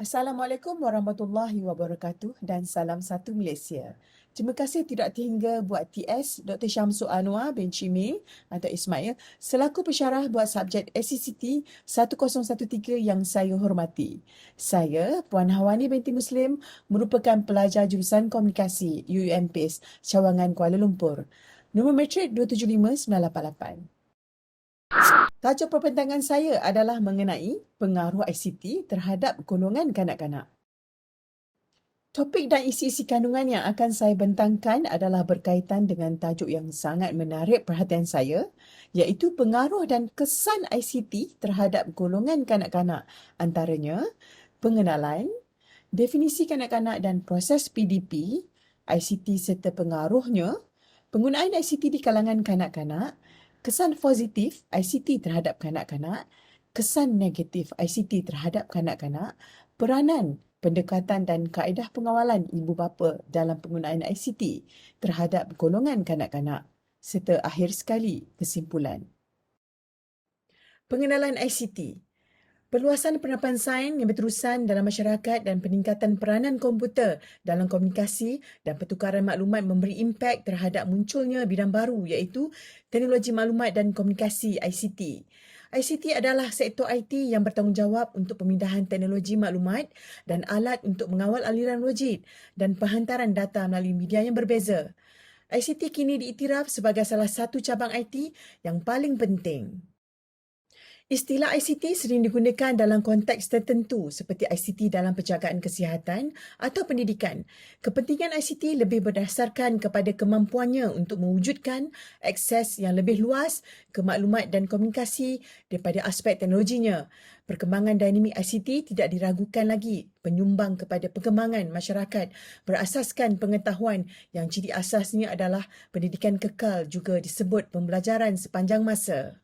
Assalamualaikum warahmatullahi wabarakatuh dan salam satu Malaysia. Terima kasih tidak terhingga buat TS Dr. Syamsul Anwar bin Chimi atau Ismail selaku pensyarah buat subjek SCCT 1013 yang saya hormati. Saya, Puan Hawani binti Muslim, merupakan pelajar jurusan komunikasi UUMPS Cawangan Kuala Lumpur. Nombor matrik 275988. Tajuk perbentangan saya adalah mengenai pengaruh ICT terhadap golongan kanak-kanak. Topik dan isi-isi kandungan yang akan saya bentangkan adalah berkaitan dengan tajuk yang sangat menarik perhatian saya, iaitu pengaruh dan kesan ICT terhadap golongan kanak-kanak, antaranya pengenalan, definisi kanak-kanak dan proses PDP, ICT serta pengaruhnya, penggunaan ICT di kalangan kanak-kanak, kesan positif ICT terhadap kanak-kanak, kesan negatif ICT terhadap kanak-kanak, peranan, pendekatan dan kaedah pengawalan ibu bapa dalam penggunaan ICT terhadap golongan kanak-kanak, serta akhir sekali kesimpulan. Pengenalan ICT. Perluasan penerapan sains yang berterusan dalam masyarakat dan peningkatan peranan komputer dalam komunikasi dan pertukaran maklumat memberi impak terhadap munculnya bidang baru iaitu teknologi maklumat dan komunikasi ICT. ICT adalah sektor IT yang bertanggungjawab untuk pemindahan teknologi maklumat dan alat untuk mengawal aliran logik dan penghantaran data melalui media yang berbeza. ICT kini diiktiraf sebagai salah satu cabang IT yang paling penting. Istilah ICT sering digunakan dalam konteks tertentu seperti ICT dalam penjagaan kesihatan atau pendidikan. Kepentingan ICT lebih berdasarkan kepada kemampuannya untuk mewujudkan akses yang lebih luas ke maklumat dan komunikasi daripada aspek teknologinya. Perkembangan dinamik ICT tidak diragukan lagi penyumbang kepada perkembangan masyarakat berasaskan pengetahuan yang ciri asasnya adalah pendidikan kekal juga disebut pembelajaran sepanjang masa.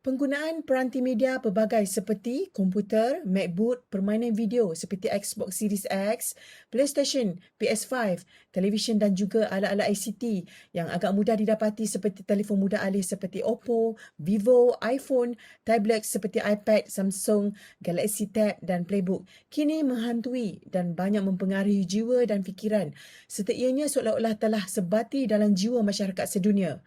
Penggunaan peranti media pelbagai seperti komputer, MacBook, permainan video seperti Xbox Series X, PlayStation, PS5, televisyen dan juga alat-alat ICT yang agak mudah didapati seperti telefon mudah alih seperti Oppo, Vivo, iPhone, tablet seperti iPad, Samsung, Galaxy Tab dan Playbook kini menghantui dan banyak mempengaruhi jiwa dan fikiran serta ianya seolah-olah telah sebati dalam jiwa masyarakat sedunia.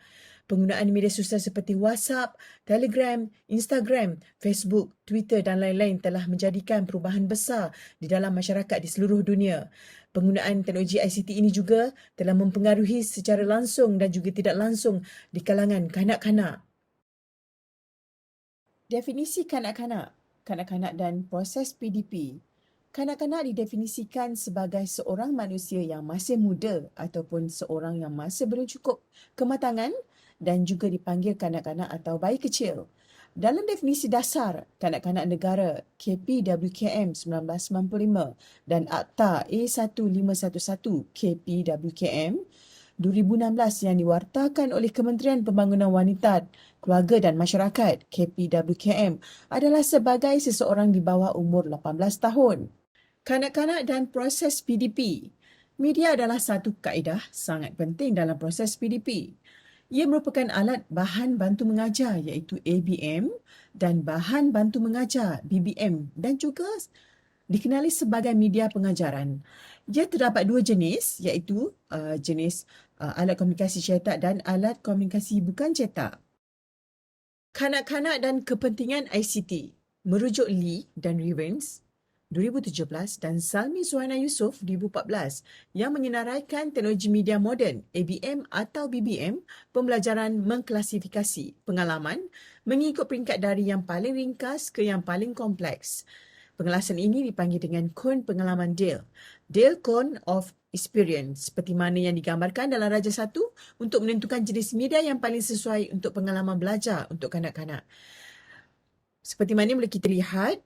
Penggunaan media sosial seperti WhatsApp, Telegram, Instagram, Facebook, Twitter dan lain-lain telah menjadikan perubahan besar di dalam masyarakat di seluruh dunia. Penggunaan teknologi ICT ini juga telah mempengaruhi secara langsung dan juga tidak langsung di kalangan kanak-kanak. Definisi kanak-kanak, kanak-kanak dan proses PDP. Kanak-kanak didefinisikan sebagai seorang manusia yang masih muda ataupun seorang yang masih belum cukup kematangan dan juga dipanggil kanak-kanak atau bayi kecil. Dalam definisi dasar kanak-kanak negara KPWKM 1995 dan Akta A1511 KPWKM 2016 yang diwartakan oleh Kementerian Pembangunan Wanita, Keluarga dan Masyarakat KPWKM adalah sebagai seseorang di bawah umur 18 tahun. Kanak-kanak dan proses PDP. Media adalah satu kaedah sangat penting dalam proses PDP. Ia merupakan alat bahan bantu mengajar iaitu ABM dan bahan bantu mengajar BBM dan juga dikenali sebagai media pengajaran. Ia terdapat dua jenis iaitu jenis alat komunikasi cetak dan alat komunikasi bukan cetak. Kanak-kanak dan kepentingan ICT merujuk Lee dan Revens 2017 dan Salmi Suhaina Yusof 2014 yang menyenaraikan teknologi media moden ABM atau BBM, pembelajaran mengklasifikasi pengalaman mengikut peringkat dari yang paling ringkas ke yang paling kompleks. Pengelasan ini dipanggil dengan kon pengalaman Dale. Dale Cone of Experience seperti mana yang digambarkan dalam Raja 1 untuk menentukan jenis media yang paling sesuai untuk pengalaman belajar untuk kanak-kanak. Seperti mana boleh kita lihat,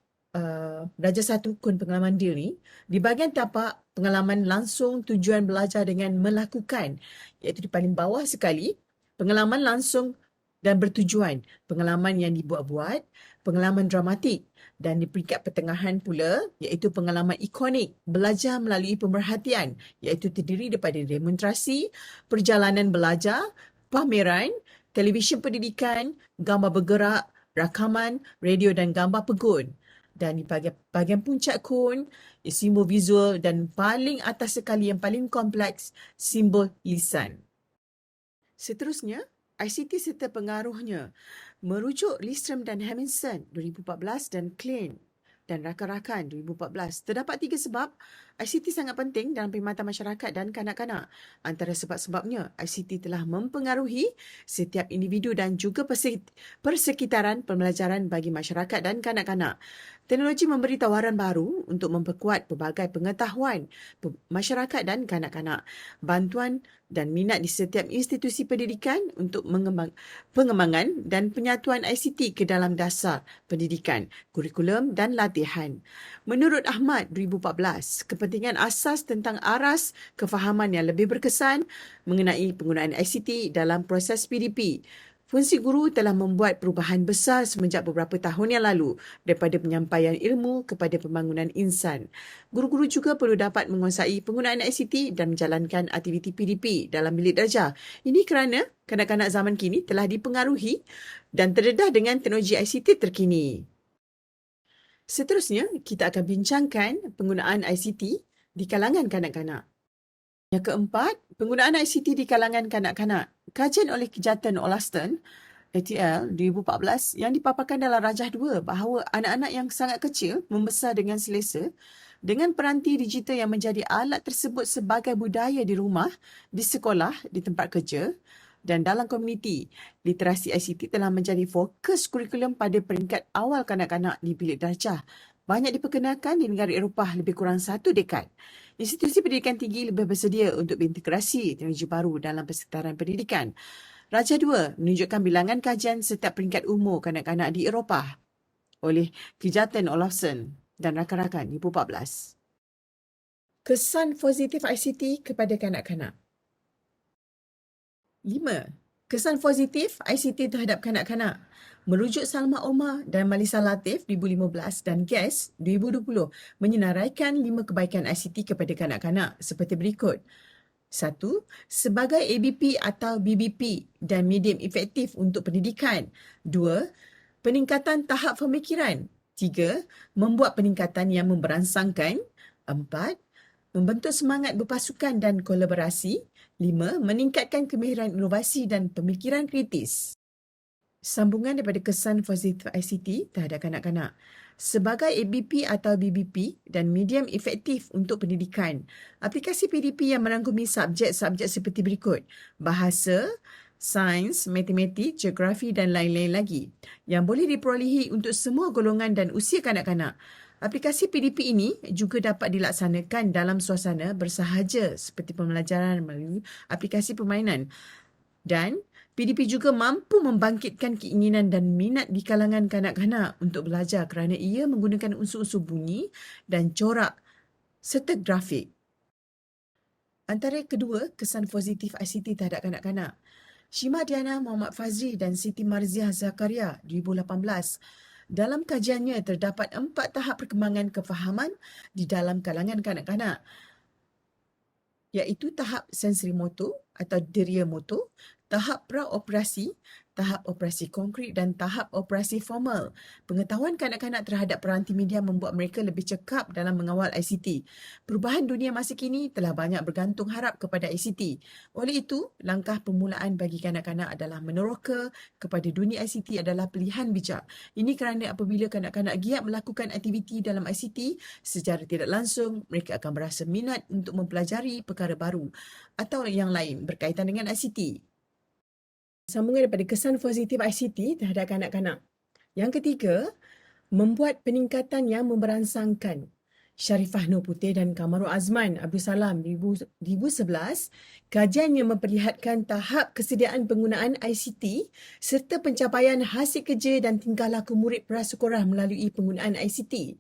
Raja 1 kon pengalaman dia ni, di bahagian tapak pengalaman langsung tujuan belajar dengan melakukan, iaitu di paling bawah sekali, pengalaman langsung dan bertujuan, pengalaman yang dibuat-buat, pengalaman dramatik dan di peringkat pertengahan pula, iaitu pengalaman ikonik, belajar melalui pemerhatian, iaitu terdiri daripada demonstrasi, perjalanan belajar, pameran, televisyen pendidikan, gambar bergerak, rakaman, radio dan gambar pegun. Dan di bahagian puncak kon, simbol visual, dan paling atas sekali yang paling kompleks, simbol lisan. Seterusnya, ICT serta pengaruhnya. Merujuk Lidstrom dan Hamilton 2014 dan Klein dan rakan-rakan 2014, terdapat 3 sebab ICT sangat penting dalam perkhidmatan masyarakat dan kanak-kanak. Antara sebab-sebabnya, ICT telah mempengaruhi setiap individu dan juga persekitaran pembelajaran bagi masyarakat dan kanak-kanak. Teknologi memberi tawaran baru untuk memperkuat pelbagai pengetahuan masyarakat dan kanak-kanak. Bantuan dan minat di setiap institusi pendidikan untuk pengembangan dan penyatuan ICT ke dalam dasar pendidikan, kurikulum dan latihan. Menurut Ahmad 2014, kepentingan asas tentang aras kefahaman yang lebih berkesan mengenai penggunaan ICT dalam proses PDP. Fungsi guru telah membuat perubahan besar semenjak beberapa tahun yang lalu daripada penyampaian ilmu kepada pembangunan insan. Guru-guru juga perlu dapat menguasai penggunaan ICT dan menjalankan aktiviti PDP dalam bilik darjah. Ini kerana kanak-kanak zaman kini telah dipengaruhi dan terdedah dengan teknologi ICT terkini. Seterusnya, kita akan bincangkan penggunaan ICT di kalangan kanak-kanak. Yang keempat, penggunaan ICT di kalangan kanak-kanak. Kajian oleh Kejahatan Olafston, ATL 2014 yang dipaparkan dalam Rajah 2 bahawa anak-anak yang sangat kecil membesar dengan selesa dengan peranti digital yang menjadi alat tersebut sebagai budaya di rumah, di sekolah, di tempat kerja dan dalam komuniti. Literasi ICT telah menjadi fokus kurikulum pada peringkat awal kanak-kanak di bilik darjah. Banyak diperkenalkan di negara Eropah lebih kurang 1 dekad. Institusi pendidikan tinggi lebih bersedia untuk berintegrasi teknologi baru dalam persekitaran pendidikan. Rajah 2 menunjukkan bilangan kajian setiap peringkat umur kanak-kanak di Eropah oleh Kejahatan Olafston dan rakan-rakan 2014. Kesan positif ICT kepada kanak-kanak. 5. Kesan positif ICT terhadap kanak-kanak. Merujuk Salma Omar dan Malisa Latif 2015 dan GUESS 2020 menyenaraikan 5 kebaikan ICT kepada kanak-kanak seperti berikut. 1. Sebagai ABP atau BBP dan medium efektif untuk pendidikan. 2. Peningkatan tahap pemikiran. 3. Membuat peningkatan yang memberansangkan. 4. Membentuk semangat berpasukan dan kolaborasi. 5. Meningkatkan kemahiran inovasi dan pemikiran kritis. Sambungan daripada kesan positif ICT terhadap kanak-kanak. Sebagai ABP atau BBP dan medium efektif untuk pendidikan, aplikasi PDP yang merangkumi subjek-subjek seperti berikut: bahasa, sains, matematik, geografi dan lain-lain lagi yang boleh diperolehi untuk semua golongan dan usia kanak-kanak. Aplikasi PDP ini juga dapat dilaksanakan dalam suasana bersahaja seperti pembelajaran melalui aplikasi permainan. Dan PDP juga mampu membangkitkan keinginan dan minat di kalangan kanak-kanak untuk belajar kerana ia menggunakan unsur-unsur bunyi dan corak serta grafik. Antara kedua kesan positif ICT terhadap kanak-kanak. Shima Diana Muhammad Fazri dan Siti Marziah Zakaria 2018. Dalam kajiannya terdapat 4 tahap perkembangan kefahaman di dalam kalangan kanak-kanak, iaitu tahap sensori motor atau deria motor, tahap praoperasi, tahap operasi konkret dan tahap operasi formal. Pengetahuan kanak-kanak terhadap peranti media membuat mereka lebih cekap dalam mengawal ICT. Perubahan dunia masa kini telah banyak bergantung harap kepada ICT. Oleh itu, langkah permulaan bagi kanak-kanak adalah meneroka kepada dunia ICT adalah pilihan bijak. Ini kerana apabila kanak-kanak giat melakukan aktiviti dalam ICT, secara tidak langsung mereka akan berasa minat untuk mempelajari perkara baru atau yang lain berkaitan dengan ICT. Sambungan daripada kesan positif ICT terhadap kanak-kanak. Yang ketiga, membuat peningkatan yang memberansangkan. Sharifah Nur Putih dan Kamarul Azman Abdul Salam 2011, kajian yang memperlihatkan tahap kesediaan penggunaan ICT serta pencapaian hasil kerja dan tingkah laku murid prasekolah melalui penggunaan ICT.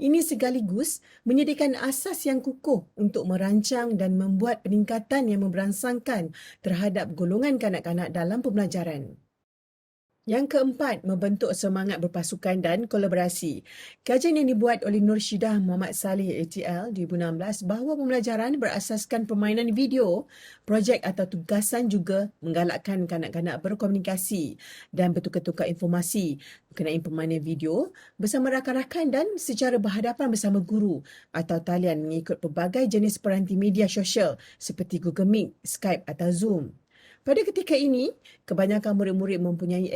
Ini sekaligus menyediakan asas yang kukuh untuk merancang dan membuat peningkatan yang memberansangkan terhadap golongan kanak-kanak dalam pembelajaran. Yang keempat, membentuk semangat berpasukan dan kolaborasi. Kajian yang dibuat oleh Nur Syidah Muhammad Saleh ATL 2016 bahawa pembelajaran berasaskan permainan video, projek atau tugasan juga menggalakkan kanak-kanak berkomunikasi dan bertukar-tukar informasi berkenaan permainan video bersama rakan-rakan dan secara berhadapan bersama guru atau talian mengikut pelbagai jenis peranti media sosial seperti Google Meet, Skype atau Zoom. Pada ketika ini, kebanyakan murid-murid mempunyai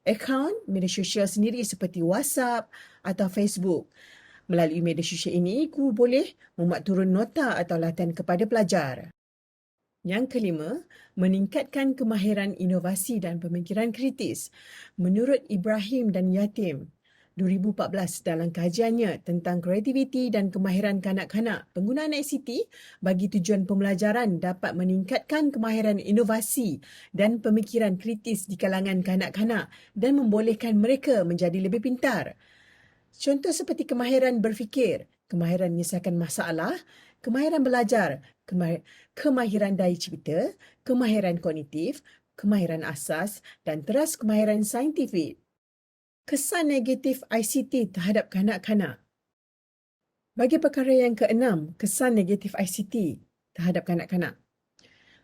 akaun media sosial sendiri seperti WhatsApp atau Facebook. Melalui media sosial ini, guru boleh membuat turun nota atau latihan kepada pelajar. Yang kelima, meningkatkan kemahiran inovasi dan pemikiran kritis. Menurut Ibrahim dan Yatim, 2014 dalam kajiannya tentang kreativiti dan kemahiran kanak-kanak, penggunaan ICT bagi tujuan pembelajaran dapat meningkatkan kemahiran inovasi dan pemikiran kritis di kalangan kanak-kanak dan membolehkan mereka menjadi lebih pintar. Contoh seperti kemahiran berfikir, kemahiran menyelesaikan masalah, kemahiran belajar, kemahiran daya cipta, kemahiran kognitif, kemahiran asas dan teras kemahiran saintifik. Kesan negatif ICT terhadap kanak-kanak. Bagi perkara yang keenam, kesan negatif ICT terhadap kanak-kanak.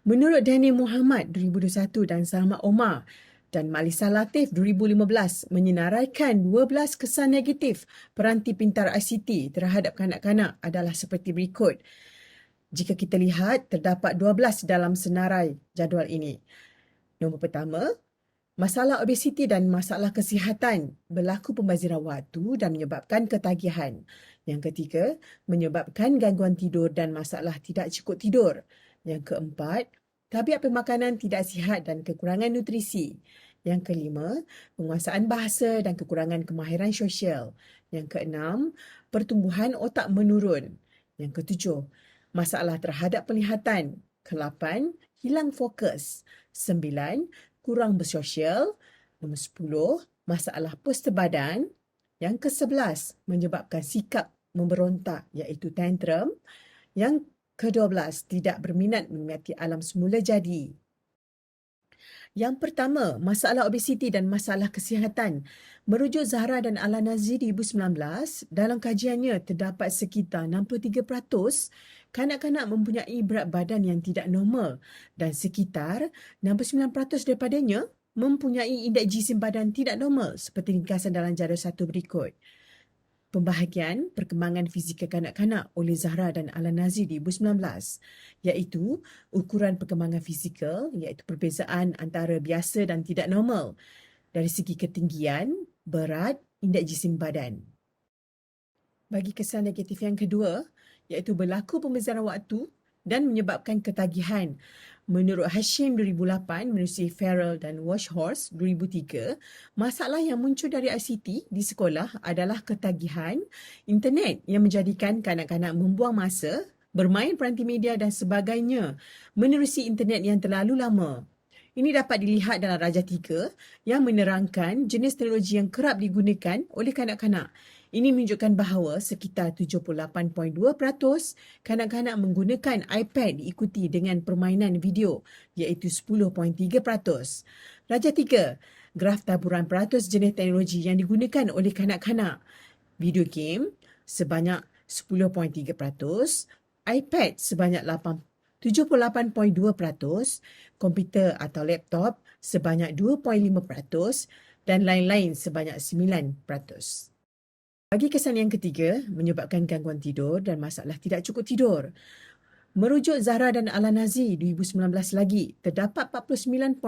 Menurut Daniel Muhammad 2021 dan Salma Omar dan Malisa Latif 2015 menyenaraikan 12 kesan negatif peranti pintar ICT terhadap kanak-kanak adalah seperti berikut. Jika kita lihat, terdapat 12 dalam senarai jadual ini. Nombor pertama, masalah obesiti dan masalah kesihatan berlaku pembaziran waktu dan menyebabkan ketagihan. Yang ketiga, menyebabkan gangguan tidur dan masalah tidak cukup tidur. Yang keempat, tabiat pemakanan tidak sihat dan kekurangan nutrisi. Yang kelima, penguasaan bahasa dan kekurangan kemahiran sosial. Yang keenam, pertumbuhan otak menurun. Yang ketujuh, masalah terhadap penglihatan. Kelapan, hilang fokus. Sembilan, kurang bersosial. Nombor 10, masalah postur badan. Yang ke-11, menyebabkan sikap memberontak iaitu tantrum. Yang ke-12, tidak berminat menikmati alam semula jadi. Yang pertama, masalah obesiti dan masalah kesihatan. Merujuk Zahra dan Al-Nazir 2019, dalam kajiannya terdapat sekitar 63% kanak-kanak mempunyai berat badan yang tidak normal dan sekitar 69% daripadanya mempunyai indeks jisim badan tidak normal seperti ringkasan dalam jadual satu berikut. Pembahagian perkembangan fizikal kanak-kanak oleh Zahra dan Al-Nazir 2019 iaitu ukuran perkembangan fizikal iaitu perbezaan antara biasa dan tidak normal dari segi ketinggian, berat, indeks jisim badan. Bagi kesan negatif yang kedua iaitu berlaku pembezaran waktu dan menyebabkan ketagihan. Menurut Hashim 2008 menerusi Farrell dan Washhorse 2003, masalah yang muncul dari ICT di sekolah adalah ketagihan internet yang menjadikan kanak-kanak membuang masa bermain peranti media dan sebagainya menerusi internet yang terlalu lama. Ini dapat dilihat dalam Raja 3 yang menerangkan jenis teknologi yang kerap digunakan oleh kanak-kanak. Ini menunjukkan bahawa sekitar 78.2% kanak-kanak menggunakan iPad diikuti dengan permainan video iaitu 10.3%. Raja 3, graf taburan peratus jenis teknologi yang digunakan oleh kanak-kanak. Video game sebanyak 10.3%, iPad sebanyak 78.2%, komputer atau laptop sebanyak 2.5% dan lain-lain sebanyak 9%. Bagi kesan yang ketiga, menyebabkan gangguan tidur dan masalah tidak cukup tidur. Merujuk Zahra dan Al-Nazir 2019 lagi, terdapat 49.7%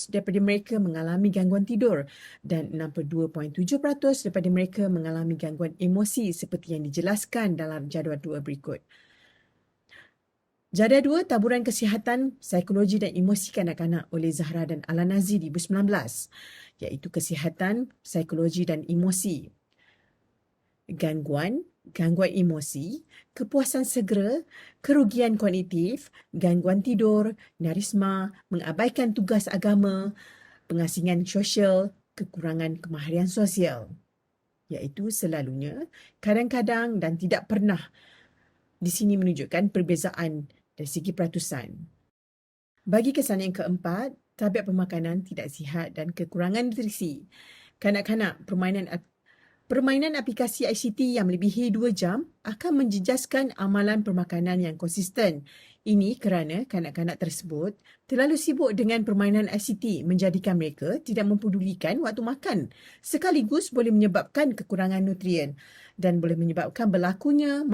daripada mereka mengalami gangguan tidur dan 62.7% daripada mereka mengalami gangguan emosi seperti yang dijelaskan dalam jadual 2 berikut. Jadual 2, taburan kesihatan, psikologi dan emosi kanak-kanak oleh Zahra dan Al-Nazir 2019, iaitu kesihatan, psikologi dan emosi. Gangguan emosi, kepuasan segera, kerugian kognitif, gangguan tidur, narisma, mengabaikan tugas agama, pengasingan sosial, kekurangan kemahiran sosial. Iaitu selalunya, kadang-kadang dan tidak pernah. Di sini menunjukkan perbezaan dari segi peratusan. Bagi kesan yang keempat, tabiat pemakanan tidak sihat dan kekurangan nutrisi. Kanak-kanak, permainan aplikasi ICT yang melebihi 2 jam akan menjejaskan amalan permakanan yang konsisten. Ini kerana kanak-kanak tersebut terlalu sibuk dengan permainan ICT menjadikan mereka tidak mempedulikan waktu makan, sekaligus boleh menyebabkan kekurangan nutrien dan boleh menyebabkan berlakunya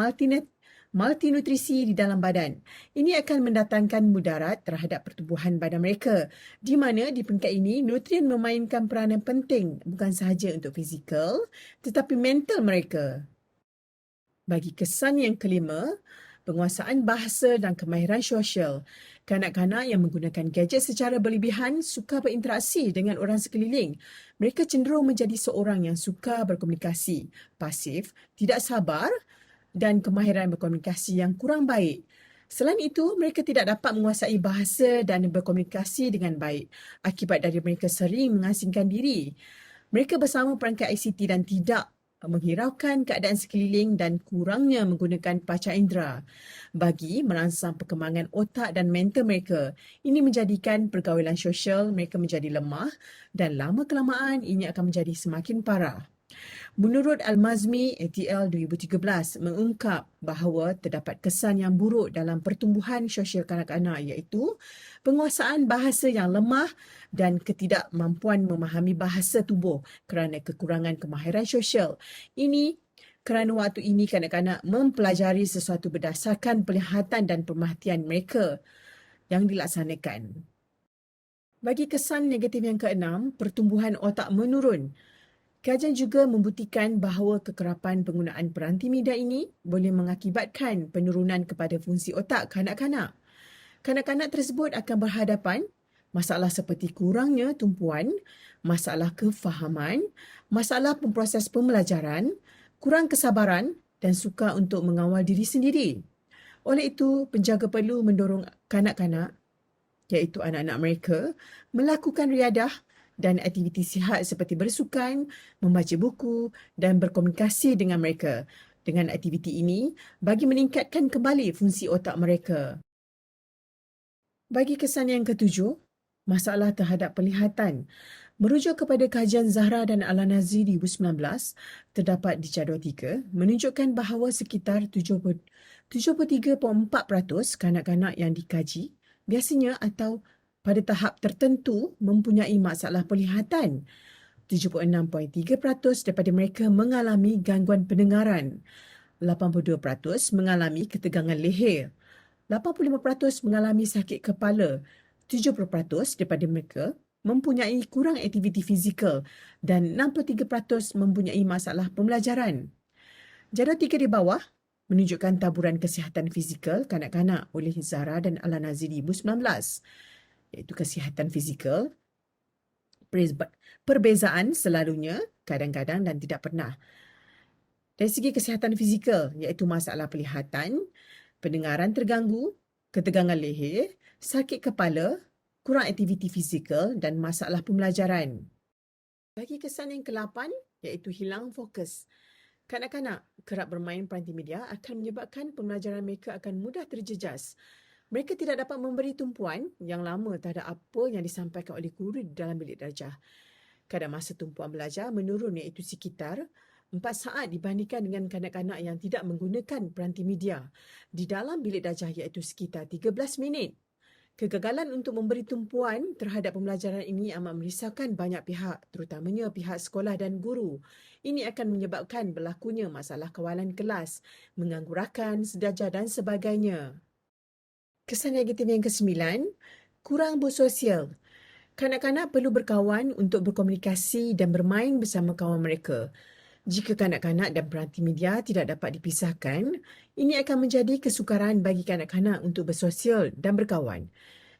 multinutrisi di dalam badan. Ini akan mendatangkan mudarat terhadap pertumbuhan badan mereka, di mana di peringkat ini nutrien memainkan peranan penting bukan sahaja untuk fizikal tetapi mental mereka. Bagi kesan yang kelima, penguasaan bahasa dan kemahiran sosial. Kanak-kanak yang menggunakan gadget secara berlebihan suka berinteraksi dengan orang sekeliling. Mereka cenderung menjadi seorang yang suka berkomunikasi, pasif, tidak sabar dan kemahiran berkomunikasi yang kurang baik. Selain itu, mereka tidak dapat menguasai bahasa dan berkomunikasi dengan baik akibat dari mereka sering mengasingkan diri. Mereka bersama perangkat ICT dan tidak menghiraukan keadaan sekeliling dan kurangnya menggunakan panca indera bagi merangsang perkembangan otak dan mental mereka. Ini menjadikan pergaulan sosial mereka menjadi lemah dan lama-kelamaan ini akan menjadi semakin parah. Menurut Al-Mazmi ATL 2013 mengungkap bahawa terdapat kesan yang buruk dalam pertumbuhan sosial kanak-kanak iaitu penguasaan bahasa yang lemah dan ketidakmampuan memahami bahasa tubuh kerana kekurangan kemahiran sosial. Ini kerana waktu ini kanak-kanak mempelajari sesuatu berdasarkan penglihatan dan pemerhatian mereka yang dilaksanakan. Bagi kesan negatif yang keenam, pertumbuhan otak menurun. Kajian juga membuktikan bahawa kekerapan penggunaan peranti media ini boleh mengakibatkan penurunan kepada fungsi otak kanak-kanak. Kanak-kanak tersebut akan berhadapan masalah seperti kurangnya tumpuan, masalah kefahaman, masalah pemproses pembelajaran, kurang kesabaran dan suka untuk mengawal diri sendiri. Oleh itu, penjaga perlu mendorong kanak-kanak, iaitu anak-anak mereka, melakukan riadah dan aktiviti sihat seperti bersukan, membaca buku dan berkomunikasi dengan mereka. Dengan aktiviti ini, bagi meningkatkan kembali fungsi otak mereka. Bagi kesan yang ketujuh, masalah terhadap penglihatan. Merujuk kepada kajian Zahra dan Al-Nazi 2019, terdapat di jadual 3, menunjukkan bahawa sekitar 73.4% kanak-kanak yang dikaji biasanya atau pada tahap tertentu mempunyai masalah penglihatan. 76.3% daripada mereka mengalami gangguan pendengaran. 82% mengalami ketegangan leher. 85% mengalami sakit kepala. 70% daripada mereka mempunyai kurang aktiviti fizikal dan 63% mempunyai masalah pembelajaran. Jadual 3 di bawah menunjukkan taburan kesihatan fizikal kanak-kanak oleh Zahra dan Al-Nazi 2019. Iaitu kesihatan fizikal, perbezaan selalunya, kadang-kadang dan tidak pernah. Dari segi kesihatan fizikal, iaitu masalah penglihatan, pendengaran terganggu, ketegangan leher, sakit kepala, kurang aktiviti fizikal dan masalah pembelajaran. Bagi kesan yang ke-8, iaitu hilang fokus. Kanak-kanak kerap bermain peranti media akan menyebabkan pembelajaran mereka akan mudah terjejas. Mereka tidak dapat memberi tumpuan yang lama terhadap apa yang disampaikan oleh guru di dalam bilik darjah. Kadar masa tumpuan belajar menurun iaitu sekitar 4 saat dibandingkan dengan kanak-kanak yang tidak menggunakan peranti media di dalam bilik darjah iaitu sekitar 13 minit. Kegagalan untuk memberi tumpuan terhadap pembelajaran ini amat merisaukan banyak pihak, terutamanya pihak sekolah dan guru. Ini akan menyebabkan berlakunya masalah kawalan kelas, mengganggu rakan, sedarjah dan sebagainya. Kesan negatif yang ke-9, kurang bersosial. Kanak-kanak perlu berkawan untuk berkomunikasi dan bermain bersama kawan mereka. Jika kanak-kanak dan peranti media tidak dapat dipisahkan, ini akan menjadi kesukaran bagi kanak-kanak untuk bersosial dan berkawan.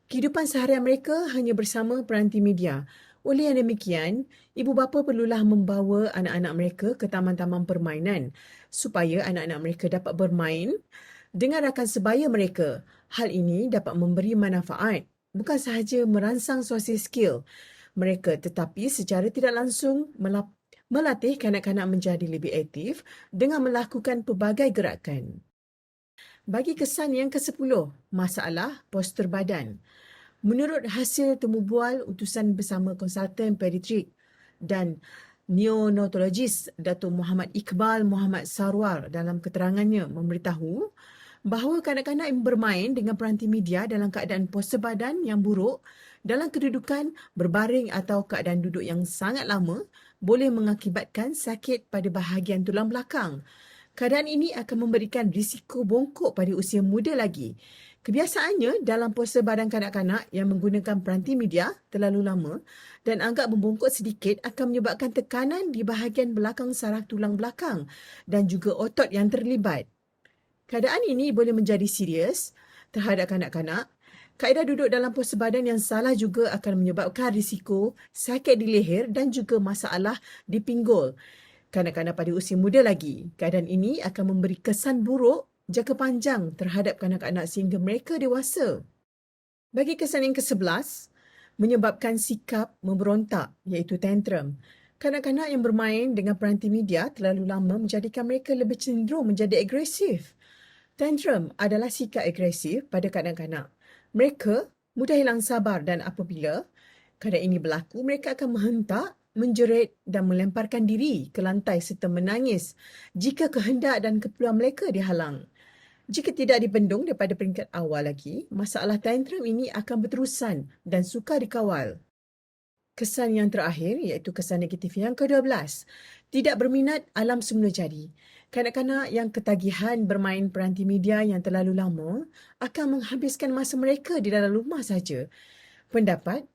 Kehidupan seharian mereka hanya bersama peranti media. Oleh yang demikian, ibu bapa perlulah membawa anak-anak mereka ke taman-taman permainan supaya anak-anak mereka dapat bermain dengan rakan sebaya mereka. Hal ini dapat memberi manfaat, bukan sahaja merangsang sosial skill mereka tetapi secara tidak langsung melatih kanak-kanak menjadi lebih aktif dengan melakukan pelbagai gerakan. Bagi kesan yang ke-10, masalah postur badan. Menurut hasil temubual utusan bersama konsultan pediatrik dan neonatologis Datuk Muhammad Iqbal Muhammad Sarwar dalam keterangannya memberitahu bahawa kanak-kanak yang bermain dengan peranti media dalam keadaan postur badan yang buruk, dalam kedudukan berbaring atau keadaan duduk yang sangat lama boleh mengakibatkan sakit pada bahagian tulang belakang. Keadaan ini akan memberikan risiko bongkok pada usia muda lagi. Kebiasaannya dalam postur badan kanak-kanak yang menggunakan peranti media terlalu lama dan agak membongkok sedikit akan menyebabkan tekanan di bahagian belakang saraf tulang belakang dan juga otot yang terlibat. Keadaan ini boleh menjadi serius terhadap kanak-kanak. Kaedah duduk dalam postur badan yang salah juga akan menyebabkan risiko sakit di leher dan juga masalah di pinggul kanak-kanak pada usia muda lagi. Keadaan ini akan memberi kesan buruk jangka panjang terhadap kanak-kanak sehingga mereka dewasa. Bagi kesan yang ke-11, menyebabkan sikap memberontak iaitu tantrum. Kanak-kanak yang bermain dengan peranti media terlalu lama menjadikan mereka lebih cenderung menjadi agresif. Tantrum adalah sikap agresif pada kanak-kanak. Mereka mudah hilang sabar dan apabila keadaan ini berlaku, mereka akan menghentak, menjerit dan melemparkan diri ke lantai serta menangis jika kehendak dan keperluan mereka dihalang. Jika tidak dibendung daripada peringkat awal lagi, masalah tantrum ini akan berterusan dan sukar dikawal. Kesan yang terakhir iaitu kesan negatif yang ke-12. Tidak berminat alam semula jadi. Kanak-kanak yang ketagihan bermain peranti media yang terlalu lama akan menghabiskan masa mereka di dalam rumah saja. Pendapat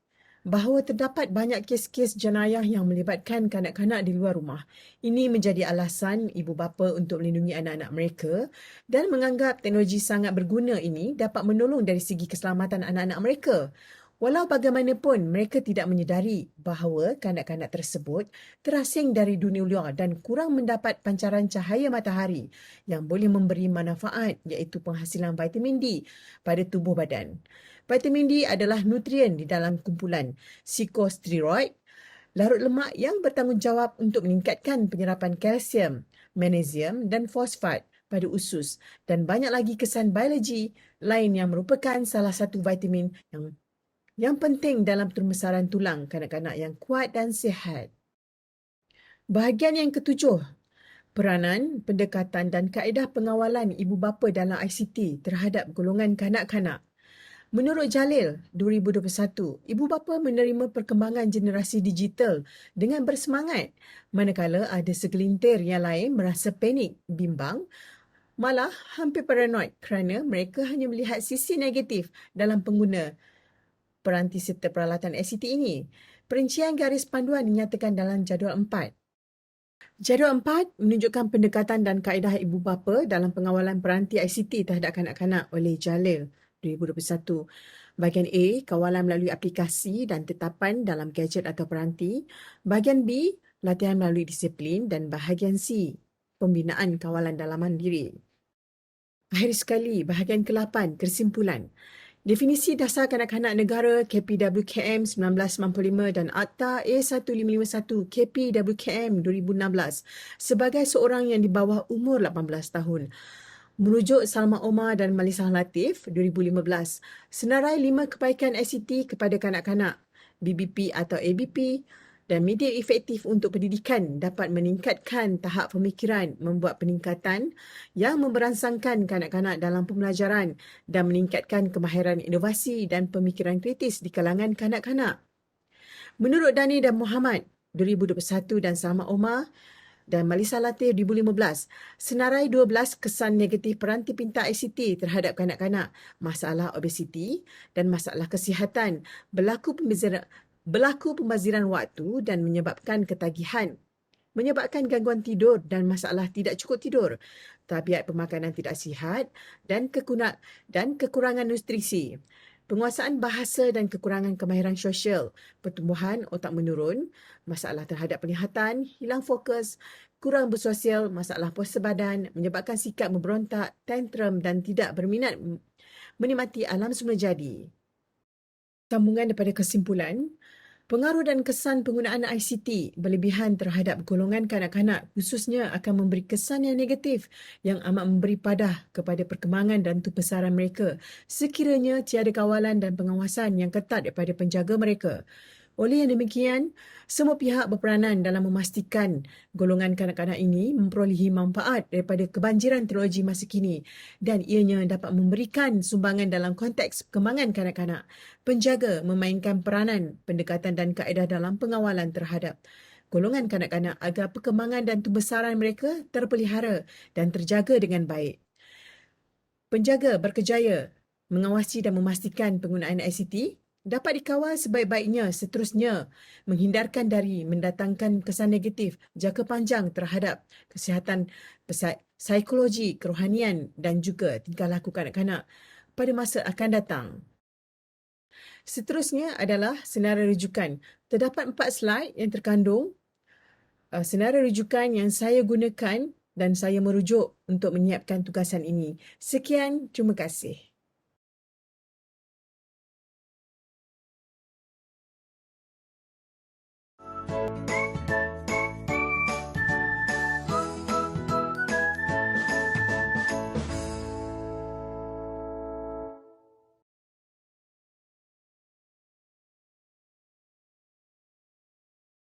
bahawa terdapat banyak kes-kes jenayah yang melibatkan kanak-kanak di luar rumah. Ini menjadi alasan ibu bapa untuk melindungi anak-anak mereka dan menganggap teknologi sangat berguna ini dapat menolong dari segi keselamatan anak-anak mereka. Walau bagaimanapun, mereka tidak menyedari bahawa kanak-kanak tersebut terasing dari dunia luar dan kurang mendapat pancaran cahaya matahari yang boleh memberi manfaat iaitu penghasilan vitamin D pada tubuh badan. Vitamin D adalah nutrien di dalam kumpulan psikosteroid, larut lemak yang bertanggungjawab untuk meningkatkan penyerapan kalsium, magnesium dan fosfat pada usus dan banyak lagi kesan biologi lain yang merupakan salah satu vitamin yang penting dalam pembesaran tulang kanak-kanak yang kuat dan sihat. Bahagian yang ke-7, peranan, pendekatan dan kaedah pengawalan ibu bapa dalam ICT terhadap golongan kanak-kanak. Menurut Jalil, 2021, ibu bapa menerima perkembangan generasi digital dengan bersemangat, manakala ada segelintir yang lain merasa panik, bimbang, malah hampir paranoid kerana mereka hanya melihat sisi negatif dalam pengguna peranti serta peralatan ICT ini. Perincian garis panduan dinyatakan dalam jadual 4. Jadual 4 menunjukkan pendekatan dan kaedah ibu bapa dalam pengawalan peranti ICT terhadap kanak-kanak oleh Jalil 2021. Bahagian A, kawalan melalui aplikasi dan tetapan dalam gadget atau peranti. Bahagian B, latihan melalui disiplin dan bahagian C, pembinaan kawalan dalaman diri. Akhir sekali, bahagian ke-8, kesimpulan. Definisi dasar kanak-kanak negara KPWKM 1995 dan Akta A1551 KPWKM 2016 sebagai seorang yang di bawah umur 18 tahun. Merujuk Salma Omar dan Malisah Latif 2015, senarai 5 kebaikan ICT kepada kanak-kanak, BBP atau ABP dan media efektif untuk pendidikan dapat meningkatkan tahap pemikiran, membuat peningkatan yang memberangsangkan kanak-kanak dalam pembelajaran dan meningkatkan kemahiran inovasi dan pemikiran kritis di kalangan kanak-kanak. Menurut Dani dan Muhammad 2021 dan Salma Omar dan Malisah Latif 2015, senarai 12 kesan negatif peranti pintar ICT terhadap kanak-kanak, masalah obesiti dan masalah kesihatan, berlaku pembaziran waktu dan menyebabkan ketagihan, menyebabkan gangguan tidur dan masalah tidak cukup tidur, tabiat pemakanan tidak sihat dan kekurangan nutrisi, penguasaan bahasa dan kekurangan kemahiran sosial, pertumbuhan otak menurun, masalah terhadap penglihatan, hilang fokus, kurang bersosial, masalah postur badan, menyebabkan sikap memberontak, tantrum dan tidak berminat menikmati alam semula jadi. Sambungan daripada kesimpulan, Pengaruh dan kesan penggunaan ICT berlebihan terhadap golongan kanak-kanak khususnya akan memberi kesan yang negatif yang amat memberi padah kepada perkembangan dan tubesaran mereka sekiranya tiada kawalan dan pengawasan yang ketat daripada penjaga mereka. Oleh yang demikian, semua pihak berperanan dalam memastikan golongan kanak-kanak ini memperolehi manfaat daripada kebanjiran teknologi masa kini dan ianya dapat memberikan sumbangan dalam konteks perkembangan kanak-kanak. Penjaga memainkan peranan pendekatan dan kaedah dalam pengawalan terhadap golongan kanak-kanak agar perkembangan dan tubesaran mereka terpelihara dan terjaga dengan baik. Penjaga berkejaya mengawasi dan memastikan penggunaan ICT dapat dikawal sebaik-baiknya seterusnya menghindarkan dari mendatangkan kesan negatif jangka panjang terhadap kesihatan psikologi, kerohanian dan juga tingkah laku kanak-kanak pada masa akan datang. Seterusnya adalah senarai rujukan. Terdapat 4 slide yang terkandung senarai rujukan yang saya gunakan dan saya merujuk untuk menyiapkan tugasan ini. Sekian, terima kasih.